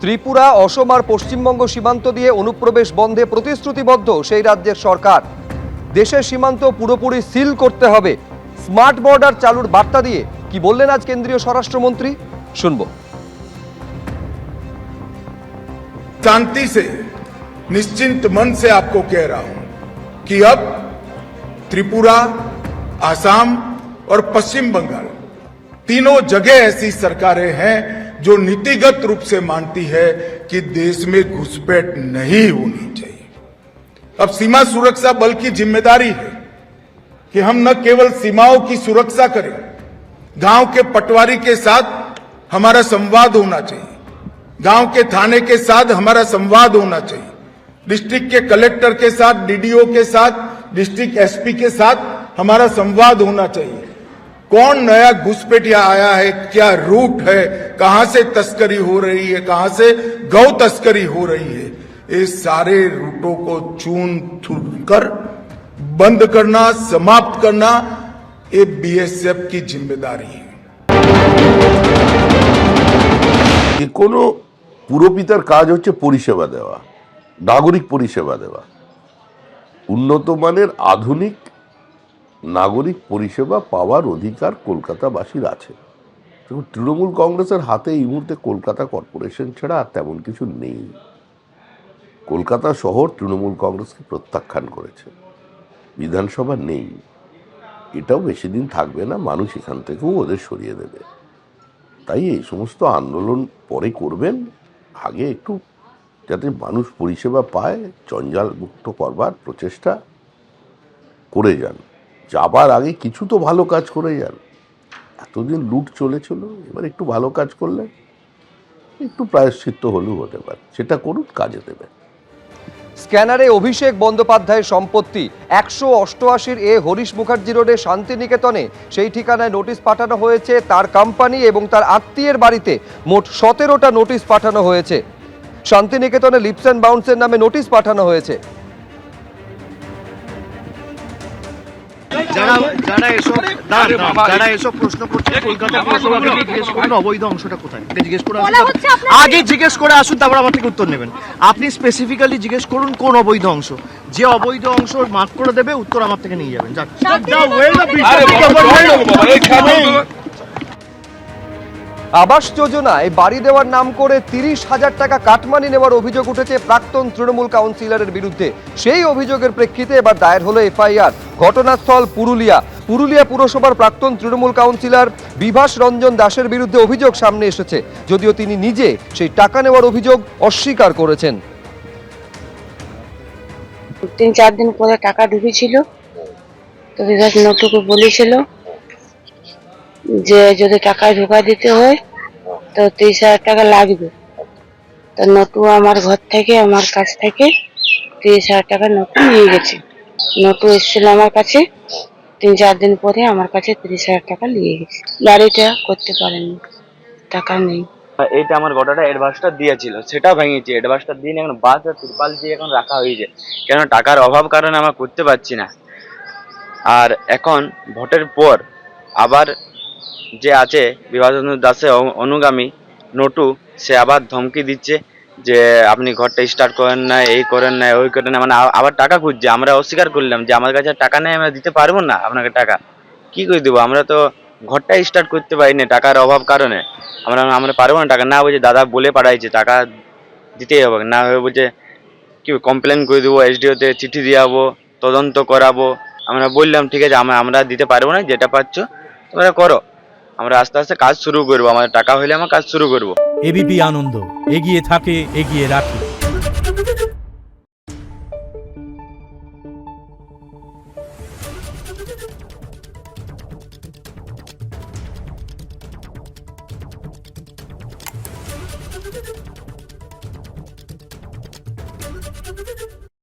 ত্রিপুরা, অসম আর পশ্চিমবঙ্গ সীমান্ত দিয়ে অনুপ্রবেশ বন্ধে প্রতিশ্রুতিবদ্ধ সেই রাজ্যের সরকার। দেশের সীমান্ত পুরোপুরি সিল করতে হবে। স্মার্ট বর্ডার চালুর বার্তা দিয়ে কি বললেন আজ কেন্দ্রীয় স্বরাষ্ট্রমন্ত্রী, শুনবো। शांति से, निश्चिंत मन से आपको कह रहा हूं कि अब त्रिपुरा, आसाम और पश्चिम बंगाल तीनों जगह ऐसी सरकारें हैं जो नीतिगत रूप से मानती है कि देश में घुसपैठ नहीं होनी चाहिए। अब सीमा सुरक्षा बल की जिम्मेदारी है कि हम न केवल सीमाओं की सुरक्षा करें, गांव के पटवारी के साथ हमारा संवाद होना चाहिए, गांव के थाने के साथ हमारा संवाद होना चाहिए, डिस्ट्रिक्ट के कलेक्टर के साथ, डीडीओ के साथ, डिस्ट्रिक्ट एसपी के साथ हमारा संवाद होना चाहिए। कौन नया घुसपैठिया आया है, क्या रूट है, कहां से तस्करी हो रही है, कहां से गौ तस्करी हो रही है, ये सारे रूटों को चून चून कर बंद करना, समाप्त करना, ये बीएसएफ की जिम्मेदारी है। কোনো পুরপিতার কাজ হচ্ছে পরিষেবা দেওয়া, নাগরিক পরিষেবা দেওয়া, উন্নত মানের আধুনিক নাগরিক পরিষেবা পাওয়ার অধিকার কলকাতাবাসীর আছে। তৃণমূল কংগ্রেসের হাতে এই মুহূর্তে কলকাতা কর্পোরেশন ছাড়া আর তেমন কিছু নেই। কলকাতা শহর তৃণমূল কংগ্রেসকে প্রত্যাখ্যান করেছে, বিধানসভা নেই, এটাও বেশি দিন থাকবে না, মানুষ এখান থেকেও ওদের সরিয়ে দেবে। তাই এই সমস্ত আন্দোলন পরে করবেন, আগে একটু যাতে মানুষ পরিষেবা পায় জঞ্জাল মুক্ত করবার প্রচেষ্টা করে যান। যাবার আগে কিছু তো ভালো কাজ করে যান। এতদিন লুট চলেছিল, এবার একটু ভালো কাজ করলে একটু প্রায়শ্চিত্ত হলেও হতে পারে, সেটা করুন, কাজে দেবে। স্ক্যানারে অভিষেক বন্দ্যোপাধ্যায়ের সম্পত্তি 188 এ হরিশ মুখার্জি রোডে শান্তিনিকেতনে সেই ঠিকানায় নোটিশ পাঠানো হয়েছে। তার কোম্পানি এবং তার আত্মীয়ের বাড়িতে মোট 17টা নোটিশ পাঠানো হয়েছে। শান্তিনিকেতনে লিপস অ্যান্ড বাউন্সের নামে নোটিশ পাঠানো হয়েছে। যারা এসব প্রশ্ন করছে কলকাতা পুরসভাকে জিজ্ঞেস করুন অবৈধ অংশটা কোথায়, জিজ্ঞেস করে আগে জিজ্ঞেস করে আসুন, তারপর আমার থেকে উত্তর নেবেন। আপনি স্পেসিফিক্যালি জিজ্ঞেস করুন কোন অবৈধ অংশ, যে অবৈধ অংশ মার্ক করে দেবে উত্তর আমার থেকে নিয়ে যাবেন। আবাস যোজনায় বাড়ি দেওয়ার নাম করে 30,000 টাকা কাটমানি নেওয়ার অভিযোগ উঠেছে প্রাক্তন তৃণমূল কাউন্সিলরের বিরুদ্ধে। সেই অভিযোগের প্রেক্ষিতে এবার দায়ের হলো এফআইআর। ঘটনাস্থল পুরুলিয়া পুরসভার প্রাক্তন তৃণমূল কাউন্সিলর বিভাস রঞ্জন দাসের বিরুদ্ধে অভিযোগ সামনে এসেছে, যদিও তিনি নিজে সেই টাকা নেওয়ার অভিযোগ অস্বীকার করেছেন। 3-4 দিন পরে টাকা ঢুকেছিল, তো বিভাস নটুকে বলেছিল যে যদি টাকা ঢোকা দিতে হয় তো 30,000 টাকা লাগবে। তো নটু আমার ঘর থেকে, আমার কাছ থেকে 30,000 টাকা নটু নিয়ে গেছে। নটু এসেছিল আমার কাছে, 3-4 দিন পরে আমার কাছে 30,000 টাকা নিয়ে গেছে। বাড়িটা করতে পারেনি, টাকা নেই। এইটা আমার গোটাটা অ্যাডভান্সটা দিয়েছিল, সেটা ভেঙেছি। অ্যাডভান্সটা দিয়ে এখন বাস আর ত্রিপাল দিয়ে এখন রাখা হয়েছে, কেন টাকার অভাব কারণে আমরা করতে পারছি না। আর এখন ভোটের পর আবার যে আছে বিভাজেন্দ্র দাসের অনুগামী নটু, সে আবার ধমকি দিচ্ছে যে আপনি ঘরটা স্টার্ট করেন না, এই করেন না, ওই করেন না, মানে আবার টাকা খুঁজছে। আমরা অস্বীকার করলাম যে আমার কাছে টাকা নেই, আমরা দিতে পারবো না আপনাকে টাকা। কি করে দেবো, আমরা তো ঘরটা স্টার্ট করতে পারি না টাকার অভাব কারণে। আমরা পারবো না টাকা। না বলছে দাদা বলে পাঠাইছে টাকা দিতেই হবে, না হয়ে বলছে কি কমপ্লেন করে দেবো, এসডিওতে চিঠি দিয়ে যাবো, তদন্ত করাবো। আমরা বললাম ঠিক আছে, আমরা দিতে পারবো না, যেটা পাচ্ছ তোমরা করো, আমরা আস্তে আস্তে কাজ শুরু করবো, আমাদের টাকা হলে আমরা কাজ শুরু করবো। এবিপি আনন্দ, এগিয়ে থাকে, এগিয়ে রাখে। Thank you.